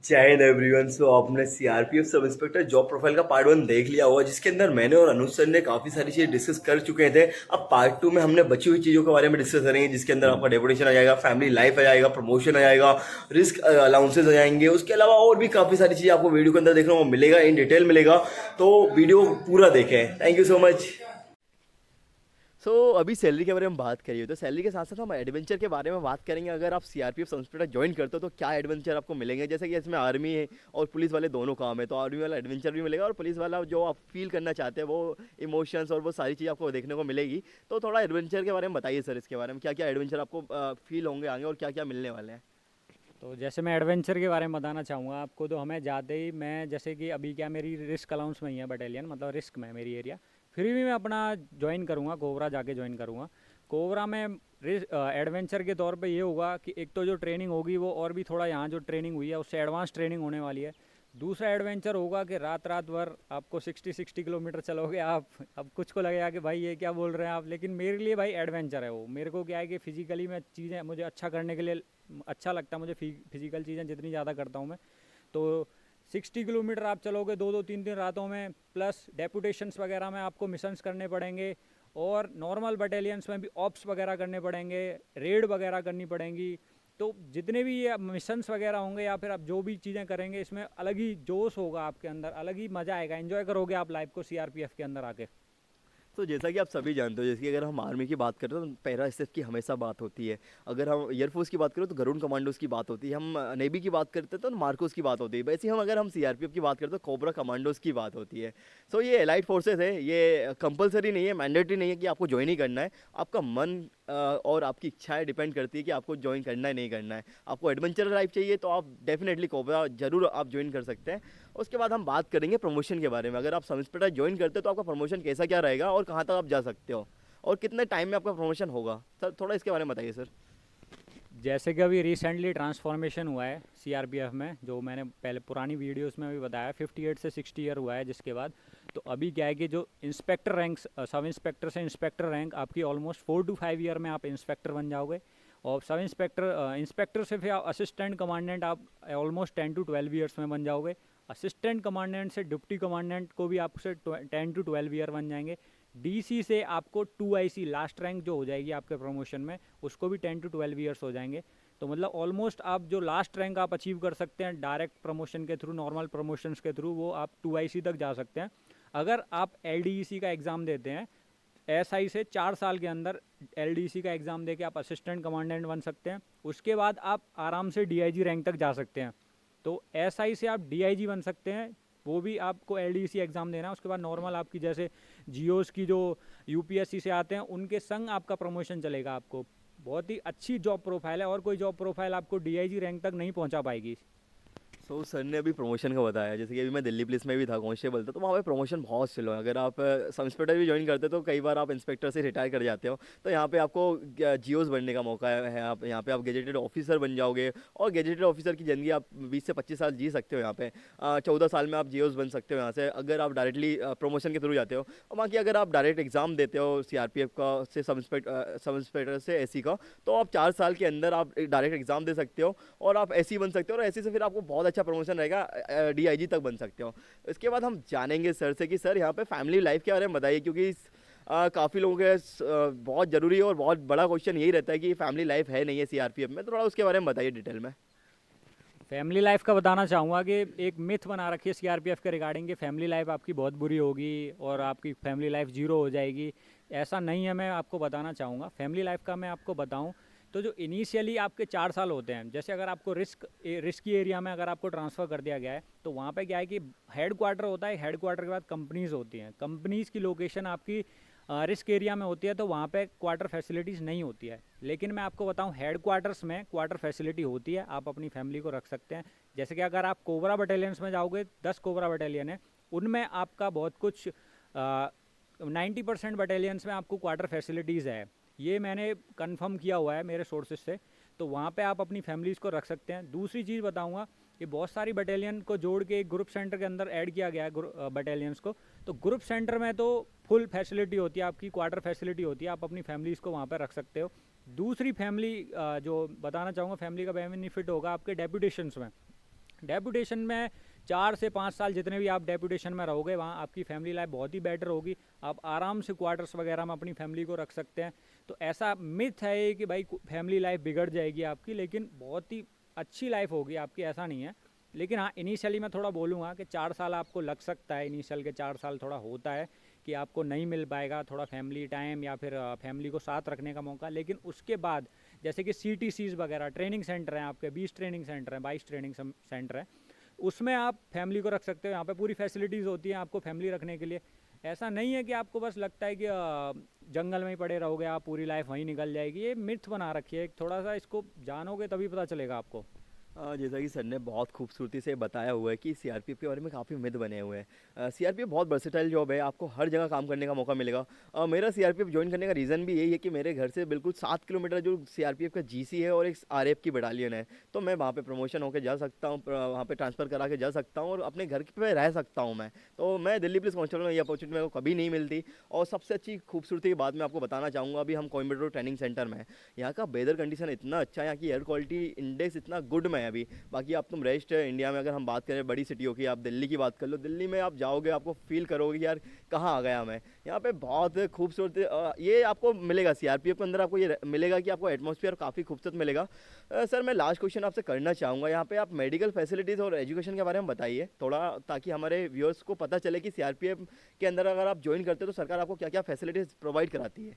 जय हिंद एवरीवन। सो आपने CRPF sub inspector job profile का पार्ट 1 देख लिया होगा, जिसके अंदर मैंने और अनुज सर ने काफी सारी चीजें डिस्कस कर चुके थे। अब पार्ट 2 में हमने बची हुई चीजों के बारे में डिस्कस करेंगे, जिसके अंदर आपका डेपुटेशन आ जाएगा, फैमिली लाइफ आ जाएगा, प्रमोशन आ जाएगा, रिस्क अलाउंसेस आ जाएंगे। उसके अलावा और भी काफी सारी चीजें आपको वीडियो के अंदर देखने को मिलेगा, इन डिटेल मिलेगा। तो वीडियो पूरा देखें। Thank you so much. अभी सैलरी के बारे में बात करिए, तो सैलरी के साथ साथ हम एडवेंचर के बारे में बात करेंगे। अगर आप सीआरपीएफ इंस्पेक्टर ज्वाइन करते हो तो क्या एडवेंचर आपको मिलेंगे। जैसे कि इसमें आर्मी है और पुलिस वाले दोनों काम है, तो आर्मी वाला एडवेंचर भी मिलेगा और पुलिस वाला जो आप फील करना चाहते हैं वो इमोशंस और वो सारी चीज़ आपको देखने को मिलेगी। तो थोड़ा एडवेंचर के बारे में बताइए सर, इसके बारे में क्या क्या एडवेंचर आपको फील होंगे आगे और क्या क्या मिलने वाले हैं। तो जैसे मैं एडवेंचर के बारे में बताना चाहूँगा आपको। तो हमें जाते ही मैं जैसे कि अभी क्या मेरी रिस्क अलाउंस में ही है बटालियन, मतलब रिस्क में है मेरी एरिया। फिर भी मैं अपना ज्वाइन करूँगा, कोबरा जाके ज्वाइन करूँगा। कोबरा में एडवेंचर के तौर पे ये होगा कि एक तो जो ट्रेनिंग होगी वो और भी थोड़ा यहाँ जो ट्रेनिंग हुई है उससे एडवांस ट्रेनिंग होने वाली है। दूसरा एडवेंचर होगा कि रात रात भर आपको 60 किलोमीटर चलोगे आप। अब कुछ को लगेगा कि भाई ये क्या बोल रहे हैं आप, लेकिन मेरे लिए भाई एडवेंचर है वो। मेरे को क्या है कि फिजिकली मैं चीज़ें मुझे अच्छा करने के लिए अच्छा लगता है। मुझे फिजिकल चीज़ें जितनी ज़्यादा करता हूँ मैं, तो 60 किलोमीटर आप चलोगे 2 2 3 3 रातों में, प्लस डेपुटेशंस वगैरह में आपको मिशंस करने पड़ेंगे, और नॉर्मल बटालियंस में भी ऑप्स वगैरह करने पड़ेंगे, रेड वगैरह करनी पड़ेंगी। तो जितने भी ये मिशंस वगैरह होंगे या फिर आप जो भी चीज़ें करेंगे, इसमें अलग ही जोश होगा आपके अंदर, अलग ही मज़ा आएगा, एंजॉय करोगे आप लाइफ को सीआरपीएफ के अंदर आके। तो जैसा कि आप सभी जानते हो, जैसे कि अगर हम आर्मी की बात करें तो पैरा एसएफ की हमेशा बात होती है। अगर हम एयरफोर्स की बात करें तो गरुड़ कमांडोज की बात होती है। हम नेवी की बात करते हैं तो मार्कोस की बात होती है। वैसे हम अगर हम सीआरपीएफ की बात करते तो कोबरा कमांडोज की बात होती है। सो ये एलाइड फोर्सेस है, ये कंपलसरी नहीं है, मैंडेटरी नहीं है कि आपको ज्वाइन ही करना है। आपका मन और आपकी इच्छाएं डिपेंड करती है कि आपको ज्वाइन करना है नहीं करना है। आपको एडवेंचर लाइफ चाहिए तो आप डेफिनेटली कोबरा जरूर आप ज्वाइन कर सकते हैं। उसके बाद हम बात करेंगे प्रमोशन के बारे में। अगर आप सब इंस्पेक्टर ज्वाइन करते हो तो आपका प्रमोशन कैसा क्या रहेगा और कहाँ तक आप जा सकते हो और कितने टाइम में आपका प्रमोशन होगा। सर थोड़ा इसके बारे में बताइए सर। जैसे कि अभी रिसेंटली ट्रांसफॉर्मेशन हुआ है सीआरपीएफ में, जो मैंने पहले पुरानी वीडियोस में भी बताया, 58 से 60 ईयर हुआ है। जिसके बाद तो अभी क्या है कि जो इंस्पेक्टर रैंक, सब इंस्पेक्टर से इंस्पेक्टर रैंक आपकी ऑलमोस्ट 4 to 5 ईयर में आप इंस्पेक्टर बन जाओगे। और सब इंस्पेक्टर इंस्पेक्टर से फिर आप असिस्टेंट कमांडेंट आप ऑलमोस्ट 10 to 12 ईयर्स में बन जाओगे। असिस्टेंट कमांडेंट से डिप्टी कमांडेंट को भी आपसे 10 to 12 ईयर बन जाएंगे। डीसी से आपको 2IC लास्ट रैंक जो हो जाएगी आपके प्रमोशन में, उसको भी 10 to 12 ईयर्स हो जाएंगे। तो मतलब ऑलमोस्ट आप जो लास्ट रैंक आप अचीव कर सकते हैं डायरेक्ट प्रमोशन के थ्रू, नॉर्मल प्रमोशंस के थ्रू, वो आप 2IC तक जा सकते हैं। अगर आप LDEC का एग्ज़ाम देते हैं, SI से 4 साल के अंदर LDC का एग्ज़ाम दे के आप असिस्टेंट कमांडेंट बन सकते हैं। उसके बाद आप आराम से DIG रैंक तक जा सकते हैं। तो SI से आप DIG बन सकते हैं, वो भी आपको LDC एग्ज़ाम देना है। उसके बाद नॉर्मल आपकी जैसे जियोस की जो UPSC से आते हैं उनके संग आपका प्रमोशन चलेगा। आपको बहुत ही अच्छी जॉब प्रोफाइल है, और कोई जॉब प्रोफाइल आपको DIG रैंक तक नहीं पहुंचा पाएगी। सर ने अभी प्रमोशन का बताया, जैसे कि अभी मैं दिल्ली पुलिस में भी था, कांस्टेबल था, तो वहाँ पे प्रमोशन बहुत स्लो है। अगर आप सब इंस्पेक्टर भी ज्वाइन करते हो तो कई बार आप इंस्पेक्टर से रिटायर कर जाते हो, तो यहाँ पे आपको जियोस बनने का मौका है। आप यहाँ पे आप गेजेटेड ऑफिसर बन जाओगे और गेजेटेड ऑफिसर की ज़िंदगी आप 20 से 25 साल जी सकते हो। यहाँ पे 14 साल में आप जियोस बन सकते हो यहाँ से, अगर आप डायरेक्टली प्रमोशन के थ्रू जाते हो। और बाकी अगर आप डायरेक्ट एग्जाम देते हो सीआरपीएफ का से सब इंस्पेक्टर से एसी का, तो आप 4 साल के अंदर आप डायरेक्ट एग्जाम दे सकते हो और आप एसी बन सकते हो, और एसी से फिर आपको बहुत अच्छा प्रमोशन रहेगा, डीआईजी तक बन सकते हो। इसके बाद हम जानेंगे सर से कि सर यहाँ पे फैमिली लाइफ के बारे में बताइए, क्योंकि काफ़ी लोगों के बहुत ज़रूरी है और बहुत बड़ा क्वेश्चन यही रहता है कि फैमिली लाइफ है नहीं है सीआरपीएफ में। तो थोड़ा उसके बारे में बताइए डिटेल में। फैमिली लाइफ का बताना चाहूँगा कि एक मिथ बना रखी है सीआरपीएफ के रिगार्डिंग कि फैमिली लाइफ आपकी बहुत बुरी होगी और आपकी फैमिली लाइफ जीरो हो जाएगी। ऐसा नहीं है। मैं आपको बताना चाहूँगा फैमिली लाइफ का। मैं आपको बताऊँ तो जो इनिशियली आपके 4 साल होते हैं, जैसे अगर आपको रिस्की एरिया में अगर आपको ट्रांसफ़र कर दिया गया है, तो वहाँ पे क्या है कि हेड क्वार्टर होता है। हेड क्वार्टर के बाद कंपनीज़ होती हैं। कंपनीज़ की लोकेशन आपकी रिस्क एरिया में होती है, तो वहाँ पे क्वार्टर फैसिलिटीज़ नहीं होती है। लेकिन मैं आपको बताऊँ हेड क्वार्टर्स में क्वार्टर फैसिलिटी होती है, आप अपनी फैमिली को रख सकते हैं। जैसे कि अगर आप कोबरा बटालियंस में जाओगे, 10 कोबरा बटालियन है, उनमें आपका बहुत कुछ 90% बटालियंस में आपको क्वार्टर फैसिलिटीज़ है। ये मैंने कंफर्म किया हुआ है मेरे सोर्सेज से। तो वहाँ पे आप अपनी फैमिलीज़ को रख सकते हैं। दूसरी चीज़ बताऊँगा कि बहुत सारी बटालियन को जोड़ के एक ग्रुप सेंटर के अंदर ऐड किया गया है बटालियंस को। तो ग्रुप सेंटर में तो फुल फैसिलिटी होती है, आपकी क्वार्टर फैसिलिटी होती है, आप अपनी फैमिलीज़ को वहाँ पर रख सकते हो। दूसरी फैमिली जो बताना चाहूँगा फैमिली का बेनिफिट होगा आपके डेपुटेशंस में। डेपुटेशन में 4 से 5 साल जितने भी आप डेपुटेशन में रहोगे वहाँ आपकी फैमिली लाइफ बहुत ही बेटर होगी। आप आराम से क्वार्टर्स वगैरह में अपनी फैमिली को रख सकते हैं। तो ऐसा मिथ है ये कि भाई फैमिली लाइफ बिगड़ जाएगी आपकी, लेकिन बहुत ही अच्छी लाइफ होगी आपकी, ऐसा नहीं है। लेकिन हाँ, इनिशियली मैं थोड़ा बोलूँगा कि 4 साल आपको लग सकता है, इनिशियल के 4 साल थोड़ा होता है कि आपको नहीं मिल पाएगा थोड़ा फैमिली टाइम या फिर फैमिली को साथ रखने का मौका। लेकिन उसके बाद जैसे कि CTCs वगैरह ट्रेनिंग सेंटर हैं आपके, 20 ट्रेनिंग सेंटर हैं, 22 ट्रेनिंग सेंटर हैं, उसमें आप फैमिली को रख सकते हो। यहाँ पे पूरी फैसिलिटीज़ होती हैं आपको फैमिली रखने के लिए। ऐसा नहीं है कि आपको बस लगता है कि जंगल में ही पड़े रहोगे आप, पूरी लाइफ वहीं निकल जाएगी। ये मिथ बना रखी है, थोड़ा सा इसको जानोगे तभी पता चलेगा आपको। जैसा कि सर ने बहुत खूबसूरती से बताया हुआ है कि सीआरपीएफ के बारे में काफ़ी मिथ बने हुए हैं। सीआरपीएफ बहुत वर्सेटाइल जॉब है, आपको हर जगह काम करने का मौका मिलेगा। मेरा सीआरपीएफ ज्वाइन करने का रीज़न भी यही है कि मेरे घर से बिल्कुल 7 किलोमीटर जो सीआरपीएफ का जीसी है और एक आरएफ की बटालियन है, तो मैं वहाँ पे प्रमोशन होकर जा सकता हूँ, वहाँ पे ट्रांसफ़र करा के जा सकता हूँ और अपने घर पे रह सकता हूँ मैं। तो मैं दिल्ली पुलिस कांस्टेबल में ये अपॉर्चुनिटी मेरे को कभी नहीं मिलती। और सबसे अच्छी खूबसूरती की बात मैं आपको बताना चाहूँगा, अभी हम कोयम्बटूर ट्रेनिंग सेंटर में हैं। यहाँ का वेदर कंडीशन इतना अच्छा है, यहाँ की एयर क्वालिटी इंडेक्स इतना गुड में है अभी। बाकी आप तुम रेस्ट इंडिया में अगर हम बात करें बड़ी सिटियों की, आप दिल्ली की बात कर लो, दिल्ली में आप जाओगे आपको फील करोगे कि यार कहाँ आ गया मैं। यहाँ पे बहुत खूबसूरत ये आपको मिलेगा सीआरपीएफ के अंदर, आपको ये मिलेगा कि आपको एटमॉस्फेयर काफ़ी खूबसूरत मिलेगा। सर मैं लास्ट क्वेश्चन आपसे करना चाहूँगा, यहाँ पे आप मेडिकल फैसिलिटीज़ और एजुकेशन के बारे में बताइए थोड़ा, ताकि हमारे व्यूअर्स को पता चले कि सीआरपीएफ के अंदर अगर आप ज्वाइन करते हो तो सरकार आपको क्या क्या फैसिलिटीज़ प्रोवाइड कराती है।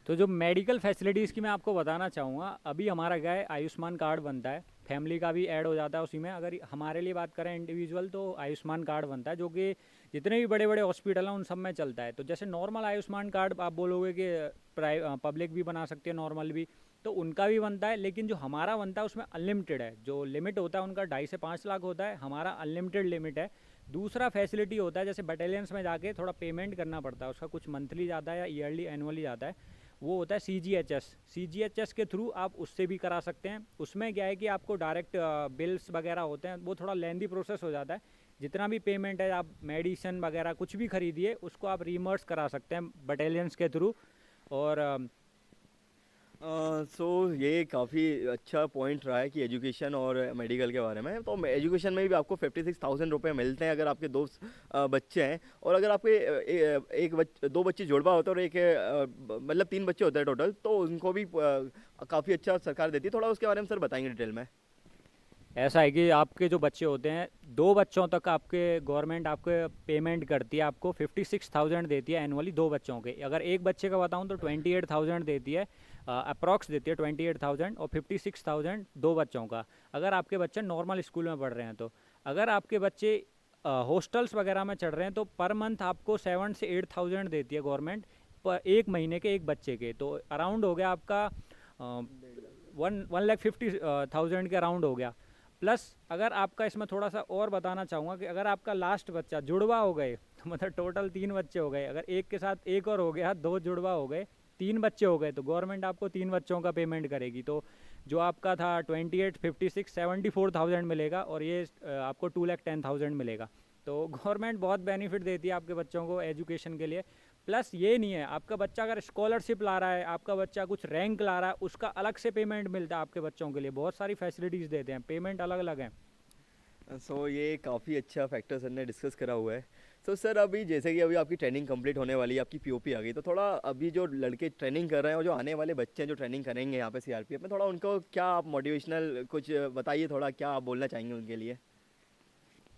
तो जो मेडिकल फैसिलिटीज़ की मैं आपको बताना चाहूँगा, अभी हमारा क्या है, आयुष्मान कार्ड बनता है, फैमिली का भी ऐड हो जाता है उसी में। अगर हमारे लिए बात करें इंडिविजुअल, तो आयुष्मान कार्ड बनता है जो कि जितने भी बड़े बड़े हॉस्पिटल हैं उन सब में चलता है। तो जैसे नॉर्मल आयुष्मान कार्ड आप बोलोगे कि पब्लिक भी बना सकती है, नॉर्मल भी, तो उनका भी बनता है। लेकिन जो हमारा बनता है उसमें अनलिमिटेड है, जो लिमिट होता है उनका 2.5 से 5 लाख होता है, हमारा अनलिमिटेड लिमिट है। दूसरा फैसिलिटी होता है, जैसे बटालियंस में जाके थोड़ा पेमेंट करना पड़ता है, उसका कुछ मंथली जाता है या ईयरली एनुअली जाता है, वो होता है CGHS के थ्रू आप उससे भी करा सकते हैं। उसमें क्या है कि आपको डायरेक्ट बिल्स वगैरह होते हैं, वो थोड़ा लेंदी प्रोसेस हो जाता है। जितना भी पेमेंट है, आप मेडिसिन वगैरह कुछ भी खरीदिए उसको आप रीमर्स करा सकते हैं बटालियंस के थ्रू। और सो ये काफ़ी अच्छा पॉइंट रहा है कि एजुकेशन और मेडिकल के बारे में। तो एजुकेशन में भी आपको 56,000 रुपये मिलते हैं अगर आपके दो बच्चे हैं, और अगर आपके दो बच्चे जुड़वा होते हैं और एक मतलब 3 बच्चे होते हैं टोटल, तो उनको भी काफ़ी अच्छा सरकार देती है। थोड़ा उसके बारे में सर बताएंगे डिटेल में। ऐसा है कि आपके जो बच्चे होते हैं, 2 बच्चों तक आपके गवर्नमेंट आपके पेमेंट करती है, आपको 56,000 देती है एनुअली 2 बच्चों के। अगर एक बच्चे का बताऊं तो 28,000 देती है, अप्रॉक्स देती है 28,000, और 56,000 2 बच्चों का, अगर आपके बच्चे नॉर्मल स्कूल में पढ़ रहे हैं। तो अगर आपके बच्चे हॉस्टल्स वगैरह में चढ़ रहे हैं तो पर मंथ आपको 7 से 8,000 देती है गवर्नमेंट, पर एक महीने के एक बच्चे के। तो अराउंड हो गया आपका 1,50,000 के अराउंड हो गया। प्लस अगर आपका इसमें थोड़ा सा और बताना चाहूँगा कि अगर आपका लास्ट बच्चा जुड़वा हो गए, तो मतलब टोटल 3 बच्चे हो गए, अगर एक के साथ एक और हो गया, 2 जुड़वा हो गए, 3 बच्चे हो गए, तो गवर्नमेंट आपको 3 बच्चों का पेमेंट करेगी। तो जो आपका था 28, 56, 74,000 मिलेगा, और ये आपको 2,10,000 मिलेगा। तो गवर्नमेंट बहुत बेनिफिट देती है आपके बच्चों को एजुकेशन के लिए। प्लस ये नहीं है, आपका बच्चा अगर स्कॉलरशिप ला रहा है, आपका बच्चा कुछ रैंक ला रहा है, उसका अलग से पेमेंट मिलता है आपके बच्चों के लिए। बहुत सारी फैसिलिटीज़ देते हैं, पेमेंट अलग अलग हैं। सो ये काफ़ी अच्छा फैक्टर सर ने डिस्कस करा हुआ है। सो सर अभी जैसे कि अभी आपकी ट्रेनिंग कंप्लीट होने वाली है, आपकी पीओपी आ गई, तो थोड़ा अभी जो लड़के ट्रेनिंग कर रहे हैं और जो आने वाले बच्चे हैं जो ट्रेनिंग करेंगे यहाँ पे सीआरपीएफ में, थोड़ा उनको क्या आप मोटिवेशनल कुछ बताइए, थोड़ा क्या आप बोलना चाहेंगे उनके लिए।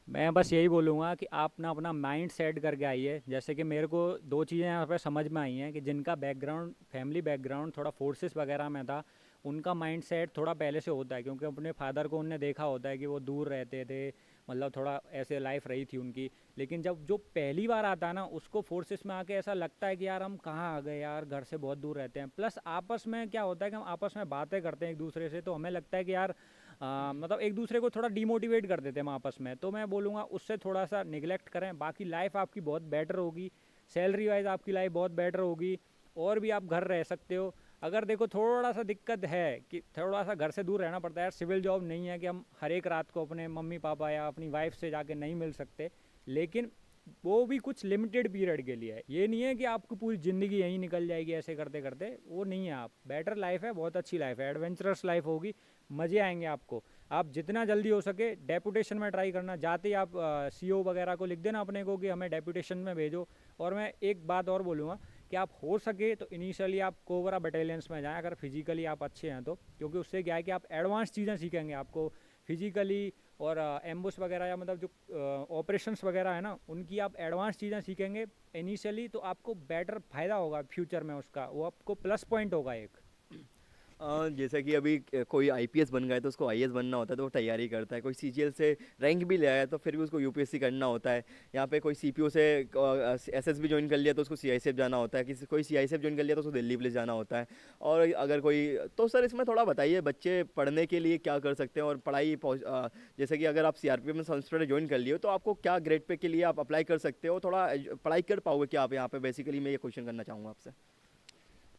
मैं बस यही बोलूँगा कि आप ना अपना माइंड सेट करके आइए। जैसे कि मेरे को 2 चीज़ें यहाँ पे समझ में आई हैं कि जिनका बैकग्राउंड, फैमिली बैकग्राउंड थोड़ा फोर्सेस वगैरह में था, उनका माइंड सेट थोड़ा पहले से होता है, क्योंकि अपने फादर को उनने देखा होता है कि वो दूर रहते थे, मतलब थोड़ा ऐसे लाइफ रही थी उनकी। लेकिन जब जो पहली बार आता है ना, उसको फोर्सेस में आके ऐसा लगता है कि यार हम कहाँ आ गए यार, घर से बहुत दूर रहते हैं। प्लस आपस में क्या होता है कि हम आपस में बातें करते हैं एक दूसरे से, तो हमें लगता है कि यार मतलब एक दूसरे को थोड़ा डिमोटिवेट कर देते हैं हम आपस में। तो मैं बोलूँगा उससे थोड़ा सा निगलेक्ट करें, बाकी लाइफ आपकी बहुत बेटर होगी, सैलरी वाइज आपकी लाइफ बहुत बेटर होगी, और भी आप घर रह सकते हो। अगर देखो थोड़ा सा दिक्कत है कि थोड़ा सा घर से दूर रहना पड़ता है यार, सिविल जॉब नहीं है कि हम हर एक रात को अपने मम्मी पापा या अपनी वाइफ से जाके नहीं मिल सकते, लेकिन वो भी कुछ लिमिटेड पीरियड के लिए है। ये नहीं है कि आपकी पूरी ज़िंदगी यहीं निकल जाएगी ऐसे करते करते, वो नहीं है। आप बेटर लाइफ है, बहुत अच्छी लाइफ है, एडवेंचरस लाइफ होगी, मज़े आएंगे आपको। आप जितना जल्दी हो सके डेपुटेशन में ट्राई करना। जाते ही आप सीओ वगैरह को लिख देना अपने को कि हमें डेपुटेशन में भेजो। और मैं एक बात और बोलूँगा कि आप हो सके तो इनिशियली आप कोबरा बटालियंस में जाएं अगर फिजिकली आप अच्छे हैं तो, क्योंकि उससे क्या है कि आप एडवांस चीज़ें सीखेंगे। आपको फिजिकली और एम्बुश वगैरह या मतलब जो ऑपरेशंस वगैरह है ना, उनकी आप एडवांस चीज़ें सीखेंगे इनिशियली, तो आपको बेटर फ़ायदा होगा फ्यूचर में उसका, वो आपको प्लस पॉइंट होगा एक। जैसे कि अभी कोई आईपीएस बन गया है तो उसको आईएएस बनना होता है तो वो तैयारी करता है, कोई सीजीएल से रैंक भी ले आया तो फिर भी उसको यूपीएससी करना होता है। यहाँ पे कोई सीपीओ से एसएसबी ज्वाइन कर लिया तो उसको सीआईएसएफ जाना होता है, किसी कोई सीआईएसएफ ज्वाइन कर लिया तो उसको दिल्ली पुलिस जाना होता है। और अगर कोई, तो सर इसमें थोड़ा बताइए बच्चे पढ़ने के लिए क्या कर सकते हैं और पढ़ाई जैसे कि अगर आप सीआरपीएफ में सबसे ज्वाइन कर लिए हो तो आपको क्या ग्रेड पे के लिए आप अप्लाई कर सकते हो, थोड़ा पढ़ाई कर पाओगे क्या आप यहाँ पे, बेसिकली मैं ये क्वेश्चन करना चाहूँगा आपसे।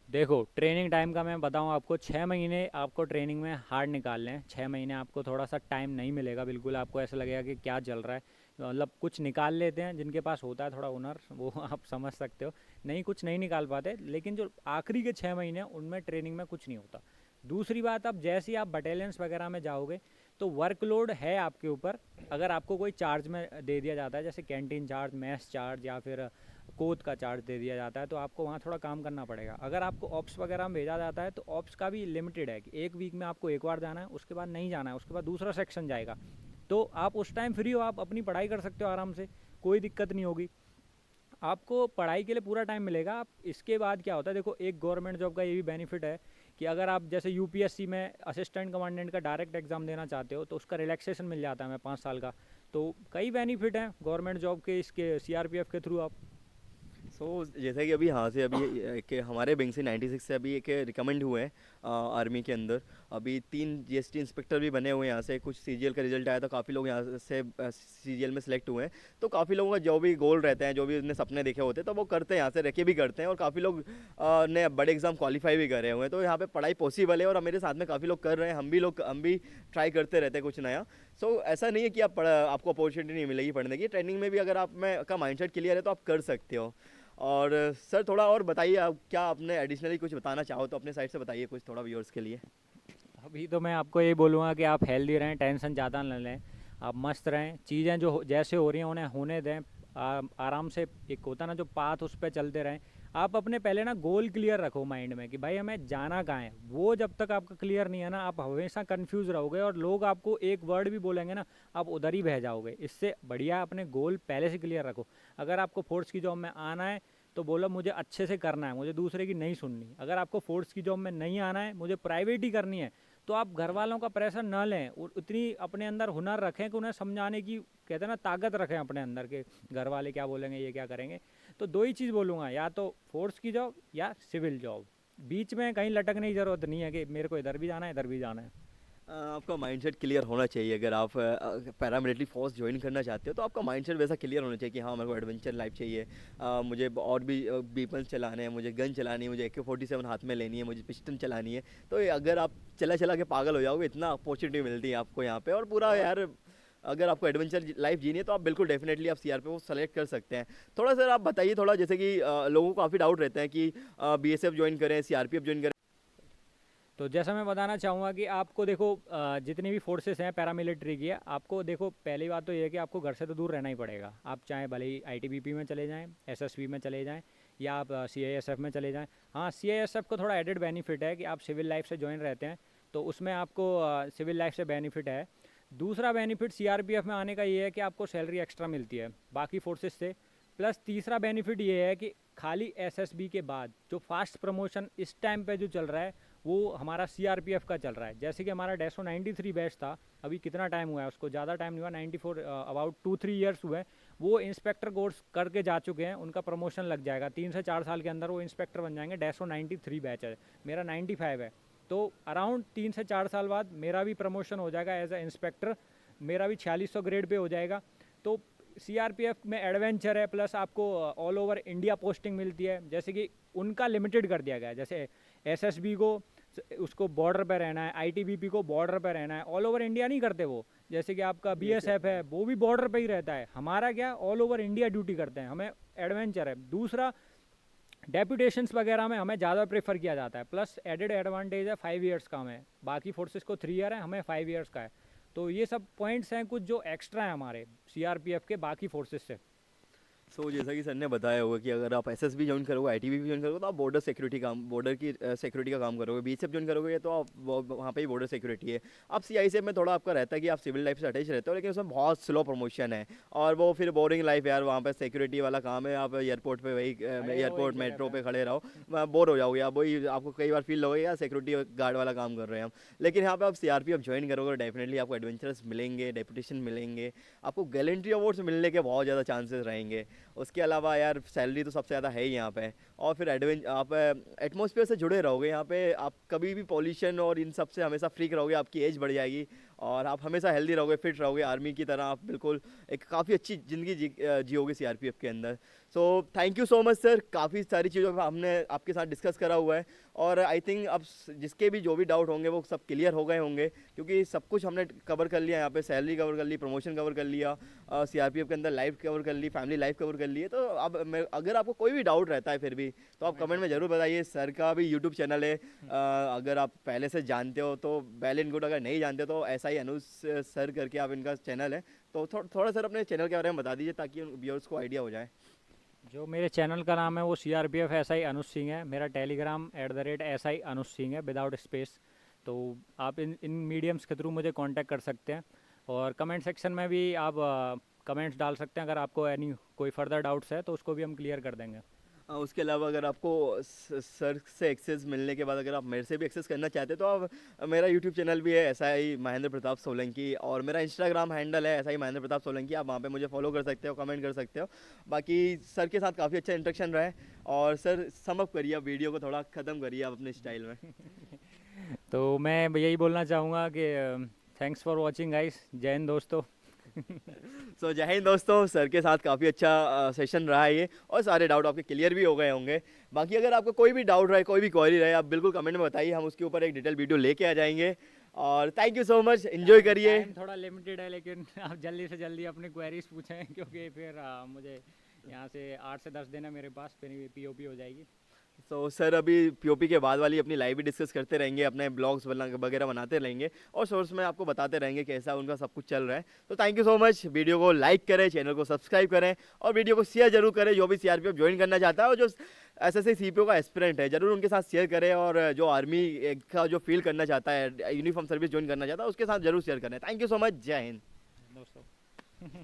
देखो ट्रेनिंग टाइम का मैं बताऊं आपको, 6 महीने आपको ट्रेनिंग में हार्ड निकालने हैं। 6 महीने आपको थोड़ा सा टाइम नहीं मिलेगा, बिल्कुल आपको ऐसा लगेगा कि क्या चल रहा है। मतलब कुछ निकाल लेते हैं जिनके पास होता है थोड़ा हुनर, वो आप समझ सकते हो। नहीं, कुछ नहीं निकाल पाते, लेकिन जो आखिरी के 6 महीने हैं उनमें ट्रेनिंग में कुछ नहीं होता। दूसरी बात, अब जैसे ही आप बटालियंस वगैरह में जाओगे तो वर्कलोड है आपके ऊपर। अगर आपको कोई चार्ज में दे दिया जाता है, जैसे कैंटीन चार्ज, मैस चार्ज या फिर कोच का चार्ज दे दिया जाता है, तो आपको वहाँ थोड़ा काम करना पड़ेगा। अगर आपको ऑप्स वगैरह में भेजा जाता है तो ऑप्स का भी लिमिटेड है कि एक वीक में आपको एक बार जाना है, उसके बाद नहीं जाना है, उसके बाद दूसरा सेक्शन जाएगा। तो आप उस टाइम फ्री हो, आप अपनी पढ़ाई कर सकते हो आराम से, कोई दिक्कत नहीं होगी। आपको पढ़ाई के लिए पूरा टाइम मिलेगा। आप इसके बाद क्या होता है, देखो एक गवर्नमेंट जॉब का ये भी बेनिफिट है कि अगर आप जैसे यूपीएससी में असिस्टेंट कमांडेंट का डायरेक्ट एग्जाम देना चाहते हो तो उसका रिलैक्सेशन मिल जाता है हमें 5 साल का। तो कई बेनिफिट हैं गवर्नमेंट जॉब के, इसके सीआरपीएफ के थ्रू आप। जैसे कि अभी यहाँ से अभी कि हमारे बैंक से 96 से अभी एक रिकमेंड हुए हैं आर्मी के अंदर। अभी 3 जीएसटी इंस्पेक्टर भी बने हुए हैं यहाँ से। कुछ सीजीएल का रिजल्ट आया तो काफ़ी लोग यहाँ से सीजीएल में सेलेक्ट हुए हैं। तो काफ़ी लोगों का जो भी गोल रहते हैं, जो भी उन्हें सपने देखे होते हैं, तो वो करते हैं, यहाँ से रह के भी करते हैं। और काफ़ी लोग ने बड़े एग्जाम क्वालिफाई भी करे हुए हैं। तो यहाँ पे पढ़ाई पॉसिबल है और मेरे साथ में काफ़ी लोग कर रहे हैं। हम भी ट्राई करते रहते हैं कुछ नया। ऐसा नहीं है कि आपको अपॉर्चुनिटी नहीं मिलेगी पढ़ने की। ट्रेनिंग में भी अगर आप में का माइंडसेट क्लियर है तो आप कर सकते हो। और सर थोड़ा और बताइए, आप क्या आपने एडिशनली कुछ बताना चाहो तो अपने साइड से बताइए कुछ थोड़ा व्यूअर्स के लिए। अभी तो मैं आपको ये बोलूँगा कि आप हेल्दी रहें, टेंशन ज़्यादा न लें, आप मस्त रहें। चीज़ें जो जैसे हो रही हैं उन्हें होने दें। आराम से, एक होता ना जो पाथ, उस पर चलते रहें। आप अपने पहले ना गोल क्लियर रखो माइंड में कि भाई हमें जाना कहाँ है। वो जब तक आपका क्लियर नहीं है ना, आप हमेशा कंफ्यूज रहोगे और लोग आपको एक वर्ड भी बोलेंगे ना, आप उधर ही बह जाओगे। इससे बढ़िया अपने गोल पहले से क्लियर रखो। अगर आपको फोर्स की जॉब में आना है तो बोलो मुझे अच्छे से करना है, मुझे दूसरे की नहीं सुननी। अगर आपको फोर्स की जॉब में नहीं आना है, मुझे प्राइवेट ही करनी है, तो आप घर वालों का प्रेशर न लें और उतनी अपने अंदर हुनर रखें कि उन्हें समझाने की, कहते हैं ना, ताकत रखें अपने अंदर के। घर वाले क्या बोलेंगे, ये क्या करेंगे। तो 2 ही चीज़ बोलूँगा, या तो फोर्स की जॉब या सिविल जॉब। बीच में कहीं लटकने की ज़रूरत नहीं है कि मेरे को इधर भी जाना है इधर भी जाना है। आपका माइंडसेट क्लियर होना चाहिए। अगर आप पैरामिलिट्री फोर्स ज्वाइन करना चाहते हो तो आपका माइंडसेट वैसा क्लियर होना चाहिए कि हाँ मेरे को एडवेंचर लाइफ चाहिए। मुझे और भी वेपन्स चलाने हैं, मुझे गन चलानी है, मुझे AK-47 हाथ में लेनी है, मुझे पिस्टन चलानी है। तो अगर आप चला चला के पागल हो जाओगे, इतना अपॉर्चुनिटी मिलती है आपको यहाँ पे। और पूरा यार, अगर आपको एडवेंचर लाइफ जीनी है तो आप बिल्कुल डेफिनेटली आप सीआरपीएफ को सेलेक्ट कर सकते हैं। थोड़ा सर आप बताइए, थोड़ा जैसे कि लोगों को काफ़ी डाउट रहते हैं कि बीएसएफ ज्वाइन करें, सीआरपीएफ ज्वाइन करें। तो जैसा मैं बताना चाहूँगा कि आपको देखो, जितनी भी फोर्सेस हैं पैरामिलिट्री की है, आपको देखो पहली बात तो ये है कि आपको घर से तो दूर रहना ही पड़ेगा। आप चाहे भले ही आईटीबीपी में चले जाएं, एसएसबी में चले जाएं, या आप सीआईएसएफ में चले जाएं। हाँ, सीआईएसएफ को थोड़ा एडेड बेनिफिट है कि आप सिविल लाइफ से ज्वाइन रहते हैं, तो उसमें आपको सिविल लाइफ से बेनिफिट है। दूसरा बेनिफिट सीआरपीएफ में आने का ये है कि आपको सैलरी एक्स्ट्रा मिलती है बाकी फोर्सेस से। प्लस तीसरा बेनिफिट ये है कि खाली एसएसबी के बाद जो फास्ट प्रमोशन इस टाइम पे जो चल रहा है वो हमारा सीआरपीएफ का चल रहा है। जैसे कि हमारा डेसो 93 बैच था, अभी कितना टाइम हुआ है उसको, ज़्यादा टाइम नहीं हुआ, 94 अबाउट 2-3 ईयर्स हुए। वो इंस्पेक्टर कोर्स करके जा चुके हैं, उनका प्रमोशन लग जाएगा 3 से 4 साल के अंदर, वो इंस्पेक्टर बन जाएंगे। डेसो 93 बैच है, मेरा 95 है, तो अराउंड 3 से 4 साल बाद मेरा भी प्रमोशन हो जाएगा एज ए इंस्पेक्टर। मेरा भी 4600 ग्रेड पे हो जाएगा। तो सीआरपीएफ में एडवेंचर है, प्लस आपको ऑल ओवर इंडिया पोस्टिंग मिलती है। जैसे कि उनका लिमिटेड कर दिया गया है, जैसे एसएसबी को उसको बॉर्डर पे रहना है, आईटीबीपी को बॉर्डर पे रहना है, ऑल ओवर इंडिया नहीं करते वो। जैसे कि आपका बीएसएफ है, वो भी बॉर्डर पे ही रहता है। हमारा क्या, ऑल ओवर इंडिया ड्यूटी करते हैं, हमें एडवेंचर है। दूसरा, डेपुटेशंस वगैरह में हमें ज़्यादा प्रेफर किया जाता है। प्लस एडेड एडवांटेज है 5 ईयर्स का, हमें बाकी फोर्सेस को 3 ईयर है, हमें 5 ईयर्स का है। तो ये सब पॉइंट्स हैं कुछ जो एक्स्ट्रा हैं हमारे सीआरपीएफ के बाकी फोर्सेस से। सो जैसा कि सर ने बताया होगा कि अगर आप एसएसबी ज्वाइन करोगे, आईटीबी भी ज्वाइन करोगे तो आप बॉर्डर सिक्योरिटी काम, बॉर्डर की सिक्योरिटी का काम करोगे। बीएसएफ ज्वाइन करोगे तो आप वहाँ पे ही बॉर्डर सिक्योरिटी है। आप सीआईएसएफ में थोड़ा आपका रहता है कि आप सिविल लाइफ से अटैच रहते हो, लेकिन उसमें बहुत स्लो प्रमोशन है और वो फिर बोरिंग लाइफ यार, वहाँ पे सिक्योरिटी वाला काम है। आप एयरपोर्ट पे वही एयरपोर्ट मेट्रो पे खड़े रहो, बोर हो जाओगे आप। वही आपको कई बार फील होगा यार सिक्योरिटी गार्ड वाला काम कर रहे हैं हम। लेकिन यहाँ पे आप सीआरपीएफ ज्वाइन करोगे डेफिनेटली आपको एडवेंचरस मिलेंगे, डेपुटेशन मिलेंगे, आपको गैलेंट्री अवार्ड्स मिलने के बहुत ज़्यादा चांसेस रहेंगे। उसके अलावा यार सैलरी तो सबसे ज़्यादा है ही यहाँ पे, और फिर आप एटमॉस्फेयर से जुड़े रहोगे। यहाँ पे आप कभी भी पॉल्यूशन और इन सब से हमेशा फ्री रहोगे, आपकी एज बढ़ जाएगी और आप हमेशा हेल्दी रहोगे, फिट रहोगे, आर्मी की तरह आप बिल्कुल एक काफ़ी अच्छी ज़िंदगी जियोगे सीआरपीएफ के अंदर। So thank you so much sir, काफ़ी सारी चीज़ों का हमने आपके साथ डिस्कस करा हुआ है और आई थिंक अब जिसके भी जो भी डाउट होंगे वो सब क्लियर हो गए होंगे, क्योंकि सब कुछ हमने कवर कर लिया। यहाँ पे सैलरी कवर कर ली, प्रमोशन कवर कर लिया, सीआरपीएफ के अंदर लाइफ कवर कर ली, फैमिली लाइफ कवर कर ली है। तो अब अगर आपको कोई भी डाउट रहता है फिर भी तो आप कमेंट में ज़रूर बताइए। सर का भी यूट्यूब चैनल है, अगर आप पहले से जानते हो तो वेल एंड गुड, अगर नहीं जानते तो ऐसा ही अनुज सर करके आप इनका चैनल है। तो थोड़ा सर अपने चैनल के बारे में बता दीजिए ताकि व्यूअर्स को आइडिया हो जाए। जो मेरे चैनल का नाम है वो सीआरपीएफ एसआई अनुज सिंह है। मेरा टेलीग्राम @SI अनुज सिंह है विदाउट स्पेस। तो आप इन मीडियम्स के थ्रू मुझे कांटेक्ट कर सकते हैं और कमेंट सेक्शन में भी आप कमेंट्स डाल सकते हैं। अगर आपको एनी कोई फर्दर डाउट्स है तो उसको भी हम क्लियर कर देंगे। उसके अलावा अगर आपको सर से एक्सेस मिलने के बाद अगर आप मेरे से भी एक्सेस करना चाहते हो तो आप, मेरा यूट्यूब चैनल भी है SI महेंद्र प्रताप सोलंकी और मेरा इंस्टाग्राम हैंडल है SI महेंद्र प्रताप सोलंकी। आप वहाँ पे मुझे फॉलो कर सकते हो, कमेंट कर सकते हो। बाकी सर के साथ काफ़ी अच्छा इंटरेक्शन रहा है और सर समअप करिए, आप वीडियो को थोड़ा ख़त्म करिए आप अपने स्टाइल में। तो मैं यही बोलना चाहूँगा कि थैंक्स फॉर वॉचिंग गाइस। जय हिंद दोस्तों। सो जय हिंद दोस्तों, सर के साथ काफ़ी अच्छा सेशन रहा है ये और सारे डाउट आपके क्लियर भी हो गए होंगे। बाकी अगर आपको कोई भी डाउट रहे, कोई भी क्वेरी रहे, आप बिल्कुल कमेंट में बताइए, हम उसके ऊपर एक डिटेल वीडियो लेके आ जाएंगे। और thank you so much, enjoy करिए। टाइम थोड़ा लिमिटेड है लेकिन आप जल्दी से जल्दी अपनी क्वेरीज पूछें क्योंकि फिर मुझे यहाँ से 8 से 10 दिन है मेरे पास, फिर POP हो जाएगी। तो सर अभी POP के बाद वाली अपनी लाइव भी डिस्कस करते रहेंगे, अपने ब्लॉग्स वगैरह बनाते रहेंगे और सोर्स में आपको बताते रहेंगे कैसा उनका सब कुछ चल रहा है। तो thank you so much, video को लाइक करें, चैनल को सब्सक्राइब करें और वीडियो को शेयर जरूर करें। जो भी सीआरपीएफ ज्वाइन करना चाहता है और जो SSC CPO का एस्पिरेंट है जरूर उनके साथ शेयर करें, और जो आर्मी का जो फील करना चाहता है, यूनिफॉर्म सर्विस ज्वाइन करना चाहता है, उसके साथ जरूर शेयर करें। थैंक यू सो मच, जय हिंद दोस्तों।